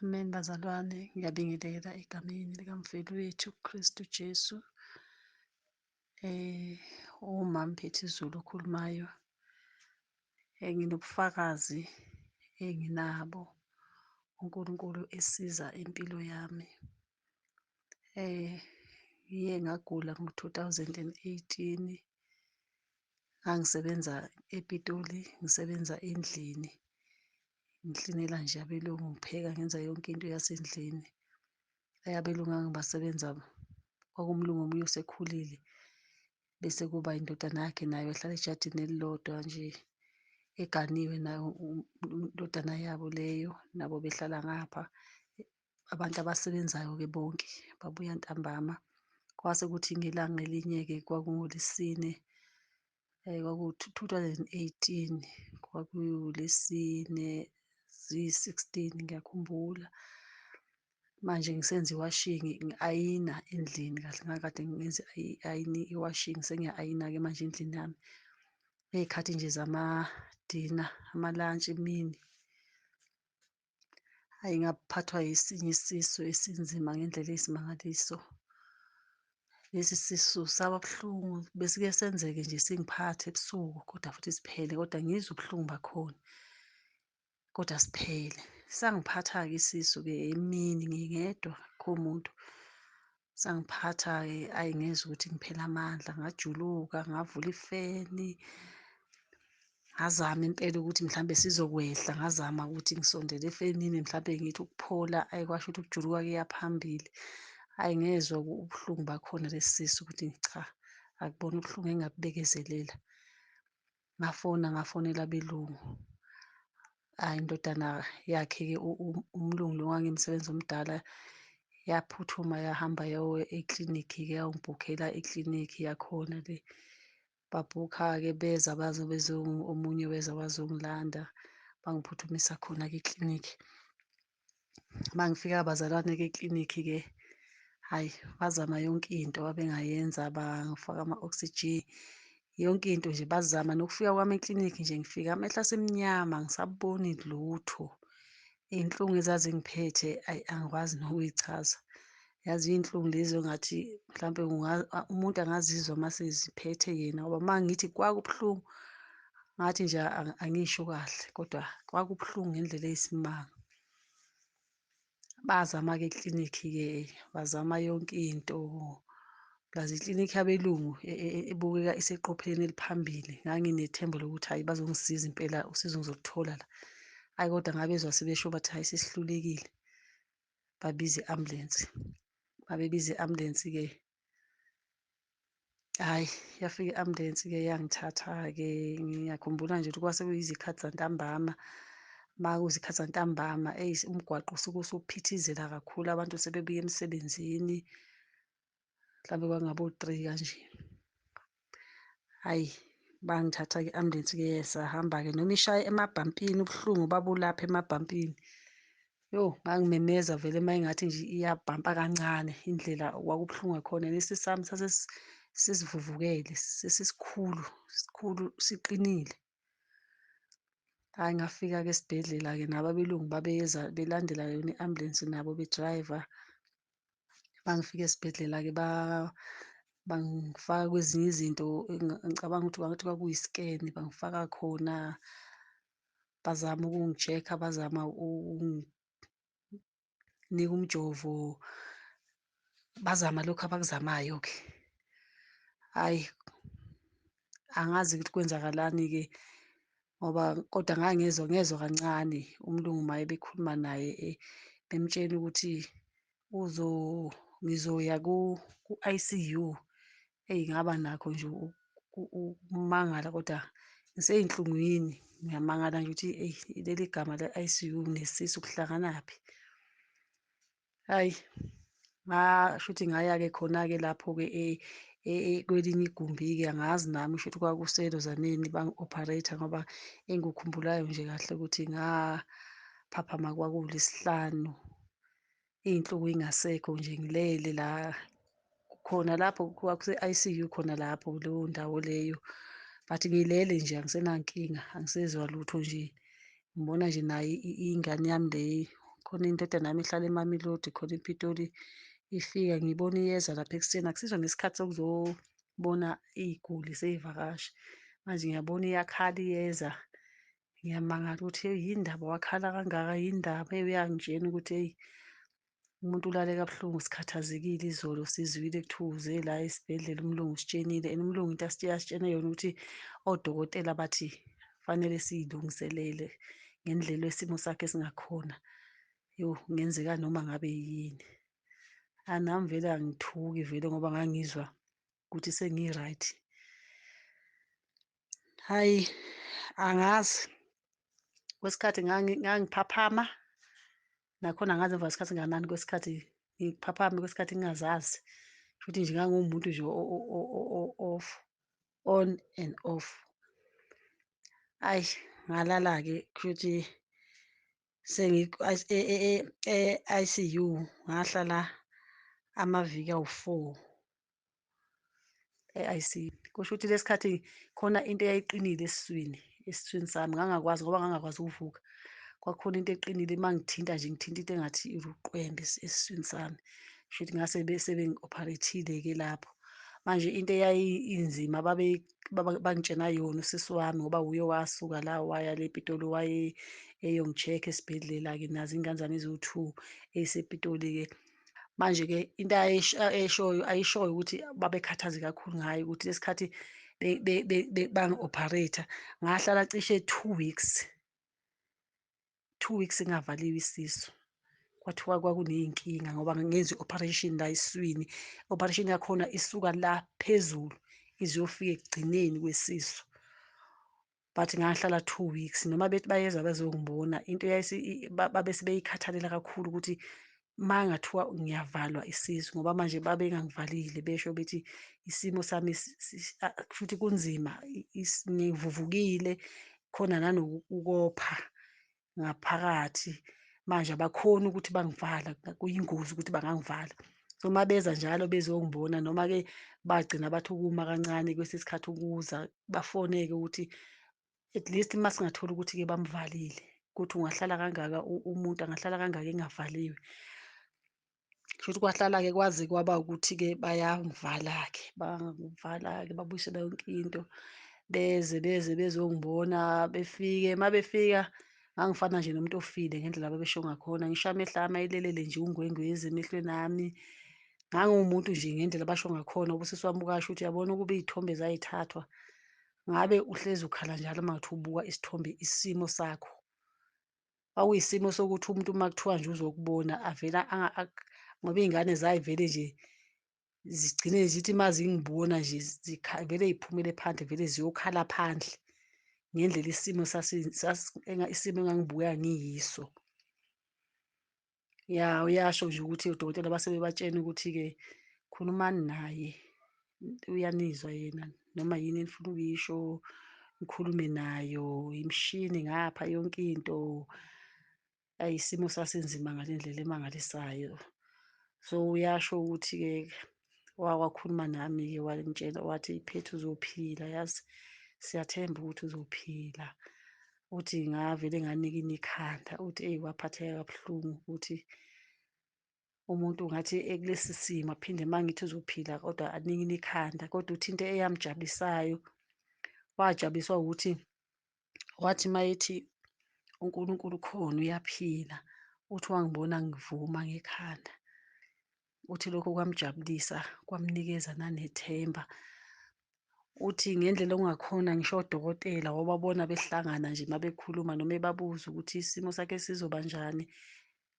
Amen bazalwane, ngiyabingelela egameni likamveli wethu Kristu Jesu. Umama Phethi Zulu okhulumayo. Nginobufakazi enginabo uNkulunkulu esiza impilo yami. Ngiye ngagula ngo-2018. Ngangisebenza ePitoli, ngisebenza endlini. Ngiklinela nje abelungu, ngipheka, ngenza yonke into yasendlini. Abelungu engangibasebenza kwakumlungu omunye osekhulile, bese kuba indodana yakhe nayo ehlala ejadini elilodwa nje, eganiwe nayo indodana yabo leyo, nabo behlala ngapha. Abantu abasebenzayo-ke bonke babuya ntambama. Kwase kuthi ngelanga elinye-ke kwakungoLwesine, kwaku-2018, kwakuyiLwesine ziyi-16 ngiyakhumbula. Manje ngisenza iwashingi, ngi-ayina endlini kahle, ngakade ngenza iwashingi, sengiya-ayina-ke manje endlini yami. Ngey'khathi nje zamadina, amalantshi emini. Hhayi, ngaphathwa esinye isisu esinzima ngendlela eyisimangaliso. Lesi sisu saba buhlungu, besike senzeke nje singiphathe ebusuku kodwa futhi siphele, kodwa ngizwa ubuhlungu bakhona kodwa siphele. Sangiphatha-ke isisu-ke emini ngingedwa, akukho muntu. Sangiphatha-ke, ayi ngezwa ukuthi ngiphela amandla, ngajuluka, ngavula ifeni, ngazama impela ukuthi mhlambe sizokwehla, ngazama ukuthi ngisondele efenini mhlambe ngithi ukuphola, ayi kwasho ukuthi ukujuluka kuya phambili. Ayi ngezwa ubuhlungu bakhona lesi sisu ukuthi cha, akubona ubuhlungu engingabubekezelela. Ngafonela abelungu. Hhayi, indodana yakhe-ke umlungu lo owangimsebenza omdala yaphuthuma yahamba eklinikhi-ke, yayongibhukhela iklinikhi yakhona le. Babhukha-ke beza omunye weza wazongilanda, bangiphuthumisa khona-ke eklinikhi. Mangifika bazalwane-ke eklinikhi-ke, hhayi bazama yonke into abengayenza, bangifaka ama-oxygen, yonke into nje bazama. Nokufika kwami eklinikhi nje ngifika amehlo asemnyama, angisaboni lutho. Iy'nhlungu ezazingiphethe ayi angikwazi nokuy'chaza. Yazi iy'nhlungu lezi ongathi mhlampe umuntu angazizwa mase ziphethe yena, ngoba uma ngithi kwakubuhlungu ngathi nje angisho kahle, kodwa kwakubuhlungu ngendlela eyisimanga. Bazama-ke eklinikhi-ke, bazama yonke into. Plus iklinikhi yabelungu ebukeka iseqophelweni eliphambili. Nganginethemba lokuthi hhayi bazongisiza impela, usizo ngizoluthola la. Hhayi kodwa ngabezwa sebesho bathi hhayi sesihlulekile, babize i-ambulensi. Babebiza i-ambulensi-ke, hhayi yafika i-ambulensi-ke yangithatha-ke. Ngiyakhumbula nje ukuthi kwase kuyizikhathi zantambama. Uma kuyizikhathi zantambama, umgwaqo usuke usuphithizela kakhulu, abantu sebebuya emsebenzini, mhlawumbe kwakungabo-3 kanje. Hhayi, bangithatha-ke i-ambulensi-ke sahamba-ke noma ishaya emabhampini, ubuhlungu babulapha emabhampini. Yo, ngangimemeza vele uma engathi nje iyabhampa kancane indlela kwakubuhlungu ngakhona. Nesisu sami sesivuvukele, sesisikhulu, sikhulu, siqinile. Hhayi, ngafika-ke esibhedlela-ke nabo abelungu babeza belandela yona i-ambulensi nabo be-driver. Mangifika esibhedlela-ke bangifaka kwezinye izinto, ngicabanga ukuthi ngathi kwakuyi-scan, bangifaka khona. Bazama ukungi-check-a, bazama ukunginika umjovo, bazama lokhu abakuzamayo-ke. Hhayi, angazi ukuthi kwenzakalani-ke ngoba kodwa ngezwa kancane umlungu uma bekhuluma naye, bemtshela ukuthi ngizoya ku-I_C_U. Eyi ngaba nakho nje ukumangala kodwa ngisey'nhlungwini, ngiyamangala nje ukuthi eyi leli gama le-I_C_U nesisu kuhlanganaphi. Hhayi, shuthi ngaya-ke khona-ke lapho-ke kwelinye igumbi-ke, angazi nami shuthi kwakuselozaneni bangi-ophareytha ngoba engikukhumbulayo nje kahle ukuthi ngaphaphama kwakuwuLwesihlanu, iy'nhlungu iy'ngasekho nje, ngilele la. Khona lapho kwakuse-I_C_U khona lapho kuleyo ndawo leyo, but ngilele nje angisenankinga, angisezwa lutho nje. Ngibona nje nayo ingane yami le khona indodana yami ihlala eMamelodi khona ePitoli, ifika ngiyibona iyeza lapha ekuseni, akusizwa ngesikhathi sokuzobona iy'guli zey'vakashi. Manje ngiyabona iyakhala iyeza, ngiyamangala ukuthi heyi yini ndaba wakhala kangaka, yini ndaba? Uyangitshena ukuthi heyi umuntu ulale kabuhlungu sikhathazekile izolo sizwile kuthiwa uze la esibhedlela umlungu usitshenile, and umlungu into asitshene yona ukuthi odokotela bathi fanele siy'lungiselele ngendlela isimo sakhe esingakhona. Yo, kungenzeka noma ngabe yini. Nami vele angithuki vele ngoba ngangizwa ukuthi sengi-right. Hhayi, angazi kwesikhathi ngangiphaphama, nakhona angazi emva kwesikhathi esingakanani kwesikhathi ngiphaphame, kwesikhathi ngingazazi. Kushuthi nje ngangiwumuntu nje off, on and off. Hhayi, ngalala-ke kushuthi e-I_C_U ngahlala amaviki awu-4 e-I_C_U. Kusho ukuthi lesi khathi khona into eyayiqinile esiswini sami, ngangakwazi ngoba ngangakwazi ukuvuka. Kwakukhona into eqinile uma ngithinta nje ngithinta into engathi iluqwembe esiswini sami. Kushuthi ngase sebengi-opharethile-ke lapho. Manje into inzima bangitshena yona usisi wami ngoba wuye wasuka la waya le ePitoli eyongi-check-a esibhedlela-ke nazo iy'ngane zami eziwu-2 ey'sePitoli-ke. Manje-ke into ayishoyo ukuthi babekhathaze kakhulu ngayo ukuthi lesi khathi bangi-opharetha ngahlala cishe 2 weeks, 2 weeks ngingavaliwe isisu. Kwathiwa kwakuney'nkinga ngoba ngenza i-operation la esiswini. I-operation yakhona isuka la phezulu ize iyofika ekugcineni kwesisu. But ngahlala 2 weeks, noma bethi bayeza bezongibona into babe sebeyikhathalela kakhulu ukuthi uma ngathiwa ngiyavalwa isisu ngoba manje babengangivalile besho bethi isimo sami kushuthi kunzima, ngivuvukile, khona nanokopha ngaphakathi. Manje abakhoni ukuthi bangivala, kuyingozi ukuthi bangangivala. So uma beza njalo bezongibona noma-ke bagcina bathi ukuma kancane kwesinye isikhathi ukuza bafone-ke ukuthi at least uma singathola ukuthi-ke bamvalile, ukuthi ungahlala kangaka umuntu angahlala kangaka engavaliwe. Kushuthi kwahlala-ke kwaze kwaba ukuthi-ke bayangivala-ke, bangivala-ke babuyisela yonke into. Beze bezongibona, befike uma befika ngangifana nje nomuntu ofile ngendlela ababesho ngakhona. Ngisho amehlo ami ayelelele nje ungwengwezi emehlweni ami. Ngangiwumuntu nje ngendlela abasho ngakhona. Ubusisi wami bukasho ukuthi uyabona ukube iy'thombe zayithathwa, ngabe uhlezi ukhala njalo uma ngathi ubuka isithombe isimo sakho. Kwakuyisimo sokuthi umuntu uma kuthiwa nje uzokubona avele ngoba iy'ngane zayivele nje zigcine zithi uma zingibona nje vele y'phumele phandle vele ziyokhala phandle ngendlela isimo isimo engangibuka ngiyiso. Ya, uyasho nje ukuthi odokotela base bebatshena ukuthi-ke khulumani naye, uyanizwa yena noma yini enifuna ukuyisho, nikhulume nayo, imishini ngapha yonke into. Ayi, isimo sasinzima ngale ndlela emangalisayo. So uyasho ukuthi-ke wakhuluma nami-ke wangitshela wathi, Phethi uzophila, yazi siyathemba ukuthi uzophila. Uthi ngavele nganikina ikhanda, uthi eyi waphatheka kabuhlungu ukuthi umuntu ngathi ekulesi simo aphinde uma ngithi uzophila kodwa anikine ikhanda. Kodwa uthi into eyamjabulisayo, wajabuliswa ukuthi wathi uma ethi uNkulunkulu khona uyaphila, uthi wangibona ngivuma ngekhanda. Uthi lokho kwamjabulisa kwamnikeza nanethemba. Uthi ngendlela okungakhona ngisho odokotela wababona behlangana nje uma bekhuluma noma ebabuza ukuthi isimo sakhe sizoba njani.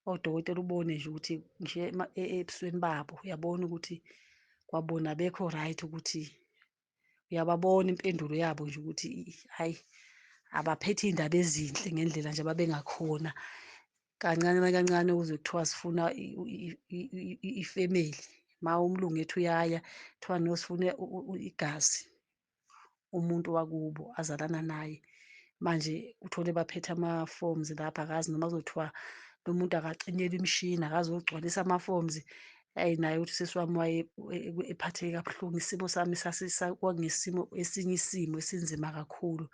Odokotela ubone nje ukuthi ngisho ebusweni babo uyabona ukuthi kwabona abekho right, ukuthi uyababona impendulo yabo nje ukuthi hhayi abaphethe iy'ndaba ezinhle ngendlela nje ababengakhona. Kancane kancane kuze kuthiwa sifuna ifemeli, ma umlungu ethi uyaya kuthiwa no sifuna igazi, umuntu wakubo azalana naye. Manje uthole baphethe ama-forms lapha, akazi noma kuzothiwa lo muntu akacinyelwe imishini akazogcwalisa ama-forms. Hhayi, naye uthi usisi wami ephatheke kabuhlungu, isimo sami kwakungesimo esinye isimo esinzima kakhulu.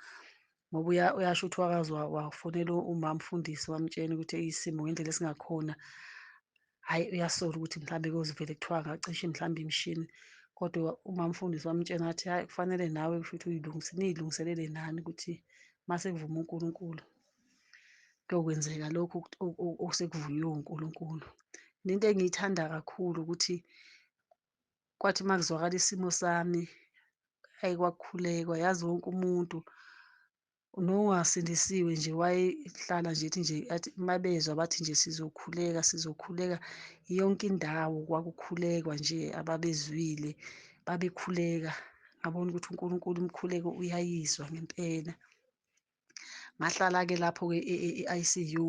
ngoba uyasho ukuthi wafonela umama Mfundisi wamtshela ukuthi isimo ngendlela esingakhona. Hhayi, uyasola ukuthi mhlawumbe kuzovele kuthiwa ngacishe mhlawumbe imishini, kodwa umama Mfundisi wamtshela ngathi hhayi, kufanele nawe kusho ukuthi niyilungiselele nani ukuthi mase kuvuma uNkulunkulu kuyokwenzeka lokhu osekuvunyiwe uNkulunkulu. Into engiyithanda kakhulu ukuthi kwathi uma kuzwakala isimo sami, hhayi kwakukhulekwa, yazi wonke umuntu nongasindisiwe nje wayehlala nje ethi nje athi uma bezwa bathi nje sizokhuleka, sizokhuleka, yonke indawo kwakukhulekwa nje, ababezwile babekhuleka. Ngabona ukuthi uNkulunkulu umkhuleko uyayizwa ngempela. Ngahlala-ke lapho-ke e-I_C_U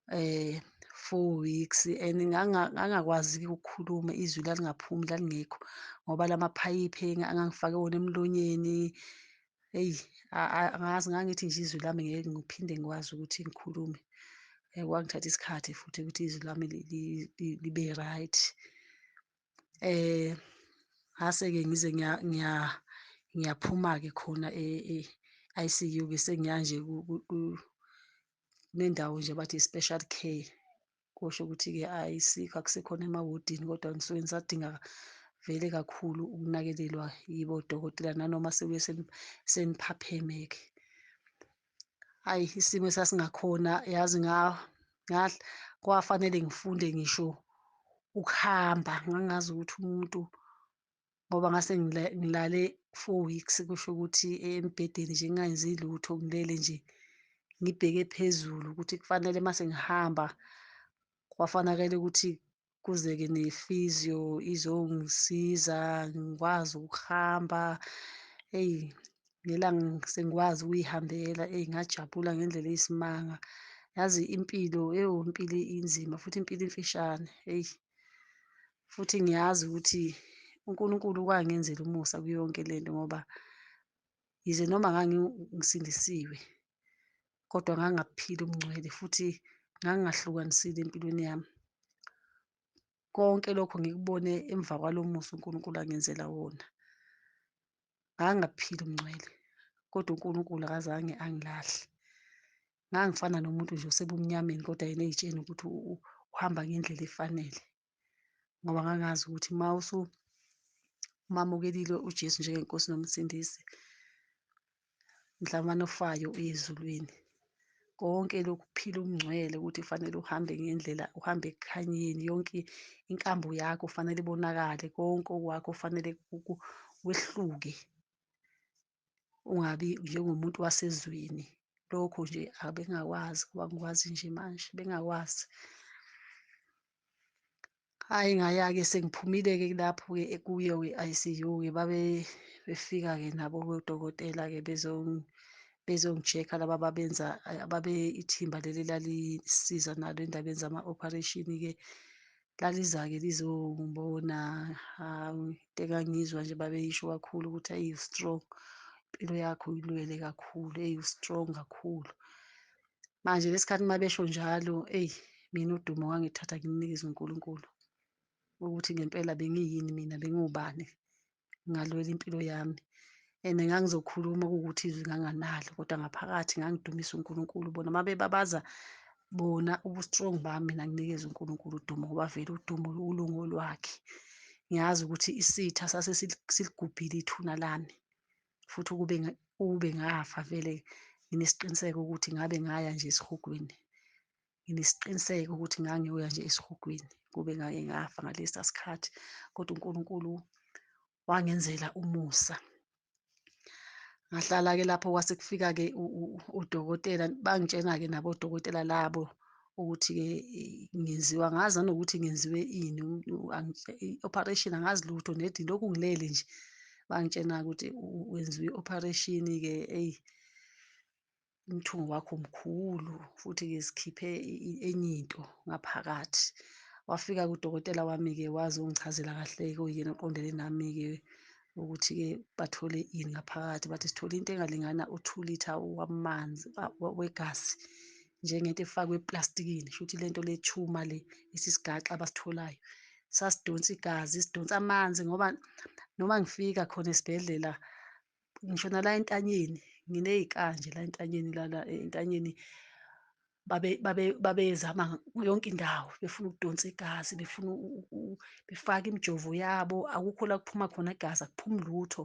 4 weeks and ngangakwazi-ke ukukhuluma, izwi lalинgaphumi, lalingekho ngoba lamaphayiphi angangifake wona emlonyeni. Eyi, angazi, ngangithi nje izwi lami ngeke ngiphinde ngikwazi ukuthi ngikhulume. Kwangithatha isikhathi futhi ukuthi izwi lami libe right. Ngase-ke ngize ngiyaphuma-ke khona e-I_C_U-ke sengiya nje kunendawo nje bathi i-special care. Kusho ukuthi-ke ayisikho, akusekhona emawodini kodwa ngisuke ngisadinga vele kakhulu ukunakekelwa yibo odokotela nanoma sekuye seniphapheme-ke. Hhayi, isimo esasingakhona yazi kwafanele ngifunde ngisho ukuhamba. Ngangazi ukuthi umuntu ngoba ngase ngilale 4 weeks, kusho ukuthi embhedeni nje ngingayenzi lutho, ngilele nje ngibheke phezulu ukuthi kufanele mase ngihamba kwafanakele ukuthi kuze-ke ne-physio izongisiza ngikwazi ukuhamba. Eyi, ngelanga sengikwazi ukuy'hambela, eyi ngajabula ngendlela eyisimanga. Yazi impilo, impilo inzima futhi impilo imfishane, eyi. Futhi ngiyazi ukuthi uNkulunkulu wangenzela umusa kuyo yonke lento ngoba yize noma ngisindisiwe kodwa ngangingabuphili ubungcwele futhi ngangingahlukanisile empilweni yami. Konke lokho ngikubone emva kwalo musa uNkulunkulu angenzela wona. Ngangingabuphili ubungcwele kodwa uNkulunkulu akazange angilahle. Ngangifana nomuntu nje osebumnyameni kodwa yena ey'tshela ukuthi uhamba ngendlela efanele ngoba ngangazi ukuthi umamukelile uJesu njengeNkosi noMsindisi, mhlamane ofayo uye ezulwini. Konke lokhu ukuphila ubungcwele ukuthi kufanele uhambe ngendlela, uhambe ekukhanyeni, yonke inkambo yakho kufanele ibonakale, konke okwakho kufanele kwehluke, ungabi njengomuntu wasezweni. Lokho nje abengakwazi ngoba ngikwazi nje manje, bengakwazi. Hhayi, ngaya-ke sengiphumile-ke lapho-ke kuyo i-I_C_U-ke befika-ke nabo-ke odokotela-ke bezongi-check-a laba ababe ithimba leli elalisiza nalo endabeni zama-operation-ke. Laliza-ke lizongibona, into engangiyizwa nje babeyisho kakhulu ukuthi hhayi, u-strong, impilo yakho ilwele kakhulu, eyi, u-strong kakhulu. Manje lesi khathi uma besho njalo, eyi, mina udumo ngangithatha ngimnikeze uNkulunkulu ukuthi ngempela bengiyini mina, bengiwubani, ngingalwela impilo yami. And ngangizokhuluma kuwukuthi izwi nganganalo kodwa ngaphakathi ngangidumisa uNkulunkulu. Bona uma bebabaza bona ubu-strong bami, mina nginikeze uNkulunkulu udumo ngoba vele udumo ulungolwakhe. Ngiyazi ukuthi isitha sase siligubhile ithuna lami futhi ukube ngafa vele nginesiqiniseko ukuthi ngabe ngaya nje esihogweni. Nginesiqiniseko ukuthi ngangiyoya nje esihogweni kube ngake ngafa ngalesa sikhathi kodwa uNkulunkulu wangenzela umusa. Ngahlala-ke lapho kwase kufika-ke udokotela, bangitshena-ke nabo odokotela labo ukuthi-ke ngenziwa, angazi nanokuthi ngenziwe ini, i-operation angazi lutho, nedi lokhu ngilele nje bangitshena ukuthi wenziwe i-operation-ke. Eyi, umthungo wakho mkhulu futhi-ke sikhiphe enye into ngaphakathi. Wafika-ke udokotela wami-ke wazongichazela kahle-ke oyena oqondene nami-ke ukuthi-ke bathole ini ngaphakathi. Bathi sithole into engalingana u-2 litre wamanzi wegazi, njengento efakwe eplastikini, shuthi lento le tshuma le isisigaxa abasitholayo. Sasidonsa igazi, sidonsa amanzi ngoba noma ngifika khona esibhedlela ngisho nala entanyeni nginey'kanje la entanyeni entanyeni babezama yonke indawo, befuna ukudonsa igazi, befuna befake imijovo yabo, akukho la kuphuma khona igazi, akuphumi lutho.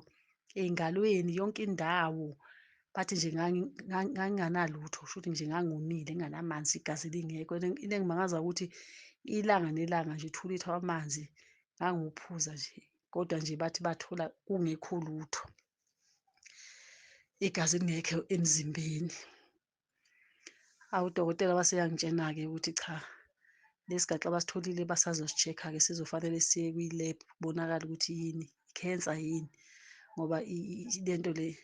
Ey'ngalweni yonke indawo, bathi nje nganginganalutho, kushuthi nje ngangomile nginganamanzi, igazi lingekho. Into engimangaza ukuthi ilanga nelanga nje 2 litha wamanzi ngangiwuphuza nje, kodwa nje bathi bathola kungekho lutho, igazi lingekho emzimbeni. Awu, udokotela wase yangitshena-ke ukuthi cha, lesi gaxa abasitholile basazosishekha-ke, sizofanele siye kwi-lab kubonakale ukuthi yini, i-cancer yini, ngoba lento le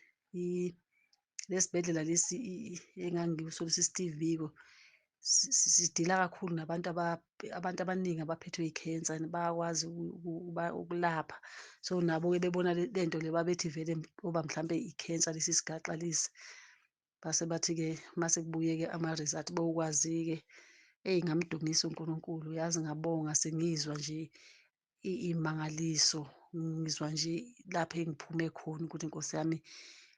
lesibhedlela lesi engangikiso lesi Steve Biko sidila kakhulu nabantu abantu abaningi abaphethwe i-cancer and bayakwazi ukulapha. So nabo-ke bebona lento le babethi vele ngoba mhlampe i-cancer lesi sigaxa lesi, base bathi-ke mase kubuye-ke ama-result bokwazi-ke, eyi ngamdumisa uNkulunkulu, yazi ngabonga sengizwa nje iy'mangaliso, ngizwa nje lapho engiphume khona ukuthi Nkosi yami,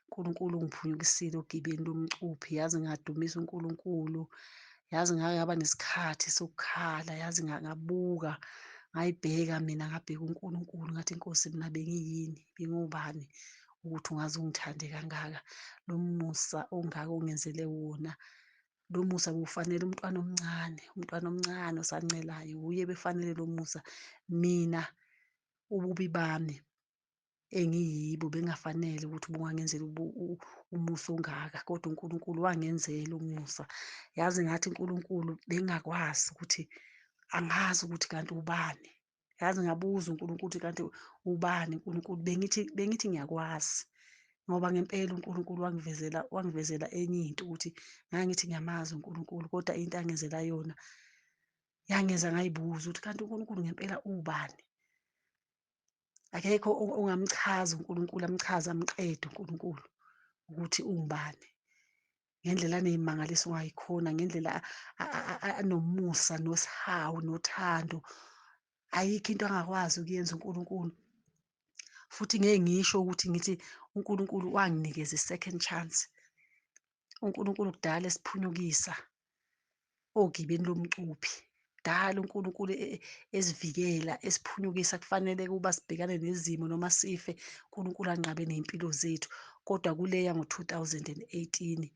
uNkulunkulu ungiphunyukisile ogibeni lomcuphi, yazi ngadumisa uNkulunkulu, yazi ngake ngaba nesikhathi sokukhala, yazi ngabuka, ngayibheka mina, ngabheka uNkulunkulu ngathi Nkosi, mina bengiyini, bengiwubani ukuthi ungaze ungithande kangaka, lo musa ongaka ongenzele wona. Lo musa bewufanele umntwana omncane osancelayo, wuye befanele lo musa. Mina ububi bami engiyibo bengafanele ukuthi bungangenzela umusa ongaka, kodwa uNkulunkulu wangenzela umusa. Yazi ngathi uNkulunkulu bengingakwazi ukuthi, angazi ukuthi kanti ubani, yazi ngabuza uNkulunkulu ukuthi kanti ubani uNkulunkulu, bengithi ngiyakwazi, ngoba ngempela uNkulunkulu wangivezela enye into ukuthi ngangithi ngiyamazi uNkulunkulu, kodwa into angenzela yona yangenza ngayibuza ukuthi kanti uNkulunkulu ngempela ubani. Akekho ongamchaza uNkulunkulu, amchaze amqede uNkulunkulu ukuthi ungubani, ngendlela aney'mangaliso ngayikhona, ngendlela anomusa, nosihawu, nothando. Ayikho into angakwazi ukuyenza uNkulunkulu, futhi ngeke ngisho ukuthi ngithi uNkulunkulu wanginikeza i-second chance. uNkulunkulu kudala esiphunyukisa ogibeni lomcuphi, kudala uNkulunkulu esivikela, esiphunyukisa kufanele ukuba sibhekane nezimo noma sife, uNkulunkulu anqabe ney'mpilo zethu. Kodwa kule yango-2018,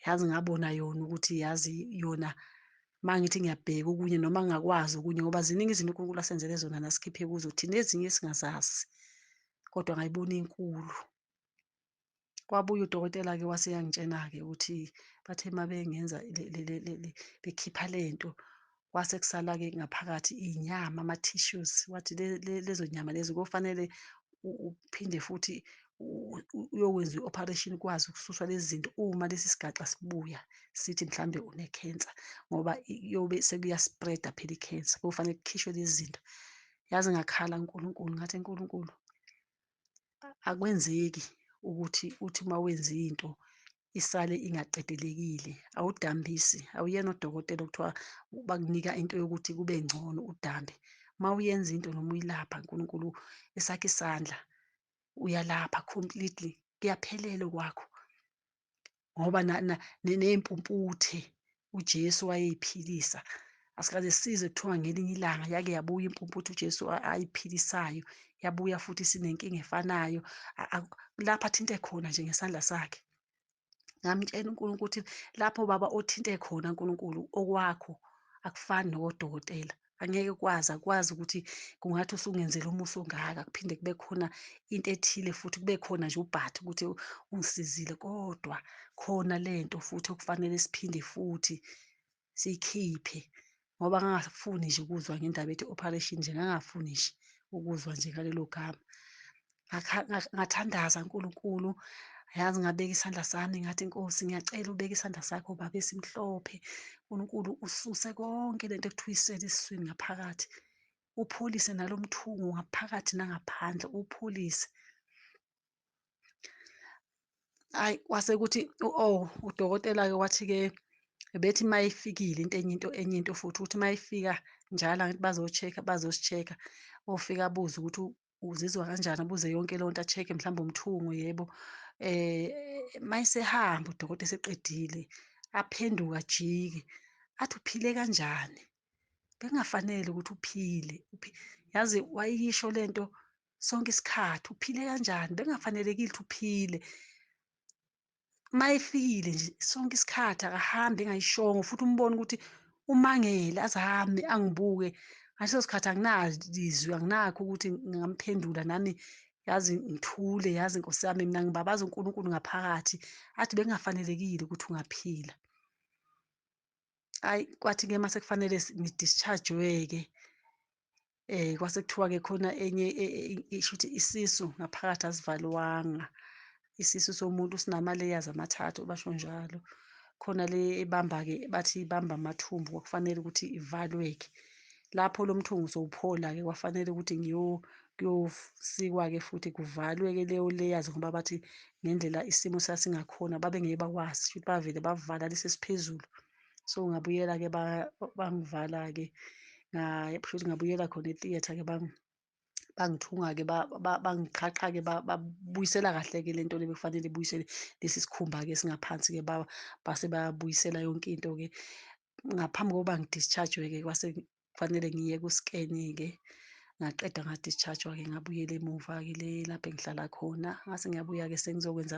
yazi ngabona yona ukuthi yazi yona mangithi ngiyabheka okunye noma ngingakwazi okunye, ngoba ziningi izinto uNkulunkulu asenzele zona nasikhiphe kuzo, thina ezinye singazazi, kodwa ngayibona inkulu. Kwabuye udokotela-ke wase yangitshena-ke ukuthi bathe uma bengenza bekhipha lento, kwase kusala-ke ngaphakathi iy'nyama, ama-tissues, wathi lezo nyama lezo kofanele uphinde futhi uyokwenza i-operation ukwazi ukususwa lezi zinto uma lesi sigaxa sibuya sithi mhlambe une-cancer, ngoba iyobe sekuya-spread-a phela i-cancer, kufanele kukhishwe lezi zinto. Yazi ngakhala kuNkulunkulu ngathi Nkulunkulu, akwenzeki ukuthi uthi uma wenza into isale ingaqedelekile, awudambisi, awuyena udokotela okuthiwa bakunika into yokuthi kube ngcono udambe. Uma uyenza into noma uyilapha Nkulunkulu, esakho isandla uyalapha completely, kuyaphelela kwakho, ngoba ney'mpumputhe uJesu wayey'philisa, asikaze sizwe kuthiwa ngelinye ilanga yake yabuya impumputhe uJesu ayiphilisayo, yabuya futhi sinenkinga efanayo, lapho athinte khona nje ngesandla sakhe. Ngamtshela uNkulunkulu ukuthi lapho Baba othinte khona Nkulunkulu, okwakho akufani nokodokotela, angeke ukwazi, akwazi ukuthi kungathi usungenzela umusa ongaka, kuphinde kube khona into ethile futhi kube khona nje ubhathi ukuthi ungisizile, kodwa khona lento futhi okufanele siphinde futhi siyikhiphe, ngoba ngangafuni nje ukuzwa ngendaba ethi operation nje, ngangafuni nje ukuzwa nje ngalelo gama. Ngathandaza Nkulunkulu, yazi ngabeka isandla sami ngathi Nkosi, ngiyacela ubeke isandla sakho Baba esimhlophe, Nkulunkulu ususe konke lento ekuthuwisela esiswini ngaphakathi, upholise nalo mthungo ngaphakathi nangaphandle, upholise. Hhayi, kwase kuthi udokotela-ke wathi-ke bethi mayifikile enye into futhi ukuthi mayifika njalo angithi bazosishekha, ofika abuze ukuthi uzizwa kanjani, abuze yonke leyo nto, a-check-e mhlawumbe umthungo, yebo, mayesehamba udokotela eseqedile aphenduka ajike athi, uphile kanjani? Bekungafanele ukuthi uphile. Yazi wayisho lento sonke isikhathi, uphile kanjani? Bekungafanelekile ukuthi uphile. Mayefikile nje sonke isikhathi akahambe engayishongo, futhi umbone ukuthi umangele azame angibuke. Ngaleso sikhathi anginalizwi, anginakho ukuthi ngingamphendula nami, yazi ngithule, yazi Nkosi yami mina ngibabaza uNkulunkulu ngaphakathi. Athi bekungafanelekile ukuthi ungaphila. Hhayi, kwathi-ke mase kufanele ngi-discharge-we-ke, kwase kuthiwa-ke khona enye shuthi isisu ngaphakathi asivalwanga. Isisu somuntu sinama-layers amathathu, basho njalo. Khona le ebamba-ke bathi ibamba amathumbu, kwakufanele ukuthi ivalwe-ke. Lapho lo mthungo sowuphola-ke kwafanele ukuthi kuyosikwa-ke futhi kuvalwe-ke leyo layers, ngoba bathi ngendlela isimo sasingakhona babengeke bakwazi, shuthi bavele bavala lesi esiphezulu. So ngabuyela-ke bangivala-ke, shuthi ngabuyela khona e-theatre-ke bangithunga-ke bangiqhaqha-ke babuyisela kahle-ke le nto le bekufanele ibuyisele lesi sikhumba-ke esingaphansi-ke base bayabuyisela yonke into-ke. Ngaphambi kokuba ngi-discharge-we-ke kwase kufanele ngiye ku-scan-ke, ngaqeda nga-discharge-wa-ke ngabuyela emuva-ke le lapho engihlala khona. Ngase ngiyabuya-ke sengizokwenza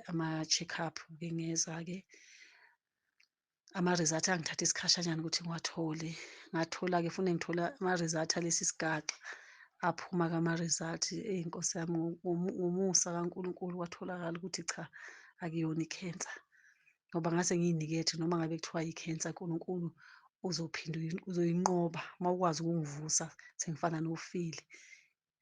ama-check-up-ke ngeza-ke. Ama-result angithatha isikhashanyana ukuthi ngiwathole. Ngathola-ke futhi ngithola ama-result alesi sigaxa. Aphuma-ke ama-result, Nkosi yami, ngomusa kaNkulunkulu kwatholakala ukuthi cha, akuyona i-cancer. Ngoba ngase ngiy'nikethe noma ngabe kuthiwa yi-cancer, uNkulunkulu uzophinde uzoyinqoba uma ukwazi ukungivusa sengifana nofile.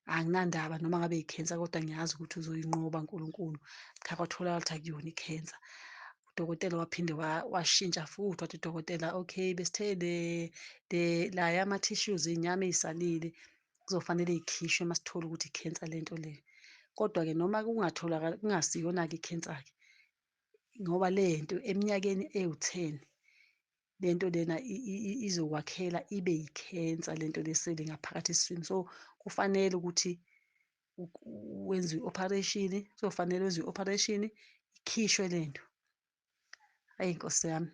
Anginandaba noma ngabe yi-cancer, kodwa ngiyazi ukuthi uzoyinqoba uNkulunkulu. Cha, kwatholakala ukuthi akuyona i-cancer. Udokotela waphinde washintsha futhi, wathi udokotela, okay, besithe laya ama-tissues, iy'nyama ey'salile kuzofanele y'khishwe uma sithola ukuthi i-cancer lento le. Kodwa-ke noma kungatholakala kungasiyona-ke i-cancer-ke, ngoba lento eminyakeni ewu-10 lento lena izokwakhela ibe yi-cancer lento le esele ngaphakathi esiswini. So kufanele ukuthi wenziwe i-operation, kuzofanele wenziwe i-operation ikhishwe lento. Hhayi Nkosi yami,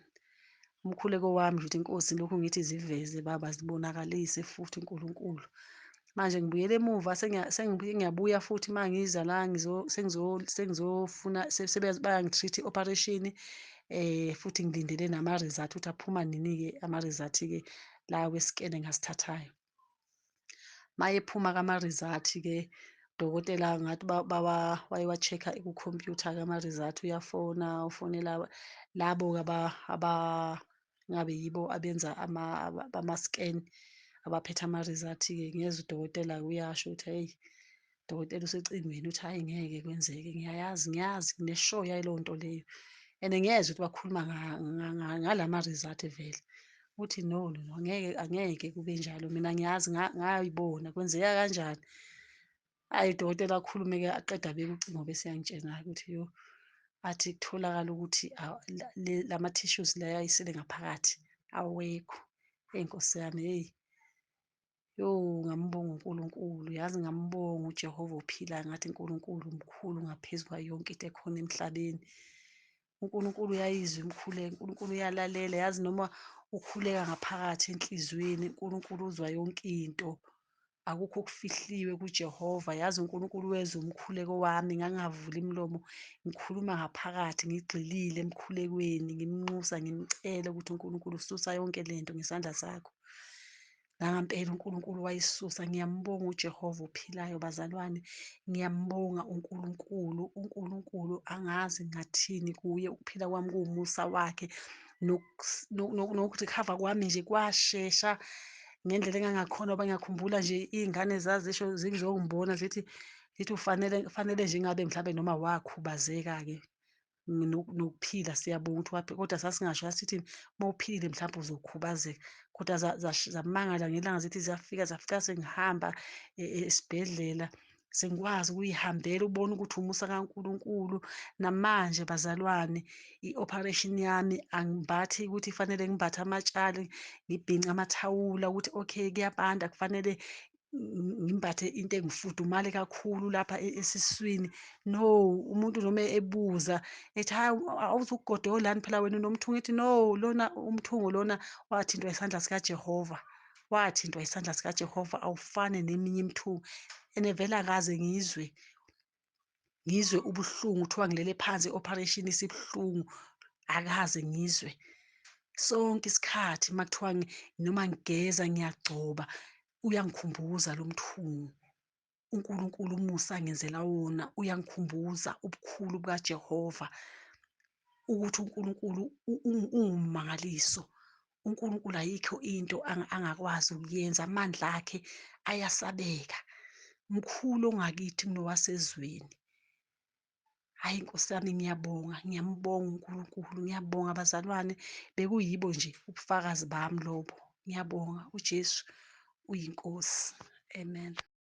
umkhuleko wami nje ukuthi iNkosi lokhu ngithi ziveze baba, zibonakalise futhi uNkulunkulu. Manje ngibuyele emuva sengiyabuya futhi uma ngiza la sengizofuna bayangi-treat-a i-operation, futhi ngilindele nama-result ukuthi aphuma nini-ke ama-result-ke lawa we-scan engasithathayo. Mayephuma-ke ama-result-ke udokotela ngathi waye wa-check-a kukhompyutha-ke ama-result, uyafona, ufonela labo-ke ngabe yibo abenza ama-scan, abaphethe ama-result-ke. Ngiyezwa udokotela-ke uyasho ukuthi, hheyi, udokotela usecingweni uthi hhayi ngeke kwenzeke. Ngiyayazi, ngine-sure yayo leyo nto leyo, and ngiyezwa ukuthi bakhuluma ngala-ma-result vele. Uthi no, angeke kube njalo, mina ngiyazi ngayibona kwenzeka kanjani. Hhayi udokotela akhulume-ke aqeda abeke ucingo bese eyangitshena-ke ukuthi yo, athi kutholakala ukuthi lama-tissues la ayesele ngaphakathi awekho. Eyi Nkosi yami, hheyi, yo, ngambonga uNkulunkulu, yazi ngambonga uJehova ophilayo, ngathi uNkulunkulu mkhulu ngaphezu kwayo yonke into ekhona emhlabeni. uNkulunkulu uyayizwa imikhuleko, uNkulunkulu uyalalela, yazi noma ukhuleka ngaphakathi enhliziyweni, uNkulunkulu uzwa yonke into. Akukho okufihliwe kuJehova. Yazi uNkulunkulu wezwa umkhuleko wami, ngangavuli imilomo, ngikhuluma ngaphakathi, ngigxilile emkhulekweni, ngimnxusa, ngimcela ukuthi uNkulunkulu susa yonke lento ngesandla sakho. Nangampela uNkulunkulu wayisusa. Ngiyambonga uJehova ophilayo bazalwane, ngiyambonga uNkulunkulu. uNkulunkulu angazi ngathini kuye, ukuphila kwami kuwumusa wakhe, noku-recover kwami nje kwashesha ngendlela engangakhona. Ngoba ngiyakhumbula nje iy'ngane zazisho zingizongibona zithi kufanele nje ngabe mhlawumbe noma wakhubazeka-ke nokuphila siyabonga ukuthi kodwa sasingasho, sasithi uma uphilile mhlawumbe uzokhubazeka, kodwa zamangala ngelanga zithi zafika sengihamba esibhedlela, sengikwazi ukuy'hambela, ubone ukuthi umusa kaNkulunkulu. Namanje bazalwane, i-operation yami angibathi ukuthi kufanele ngimbathe amatshali, ngibhince amathawula ukuthi okay kuyabanda, kufanele ngimbathe into engifudumale kakhulu lapha esiswini. No, umuntu noma ebuza ethi, hayi awuzukugodolani phela wena unomthungo, ethi no, lona umthungo lona wathintwa isandla sikaJehova, wathintwa isandla sikaJehova, awufane neminye imithungo. And vele akaze ngizwe ubuhlungu, kuthiwa ngilele phansi i-operation isibuhlungu, akaze ngizwe. Sonke isikhathi uma kuthiwa noma ngigeza ngiyagcoba, uyangikhumbuza lo mthungo. uNkulunkulu umusa angenzela wona, uyangikhumbuza ubukhulu bukaJehova, ukuthi uNkulunkulu ungumangaliso. uNkulunkulu ayikho into angakwazi ukuyenza, amandla akhe ayasabeka, mkhulu ongakithi kunowasezweni. Hhayi Nkosi yami, ngiyabonga, ngiyambonga uNkulunkulu, ngiyabonga bazalwane, bekuyibo nje ubufakazi bami lobo. Ngiyabonga, uJesu uyinkosi. Amen.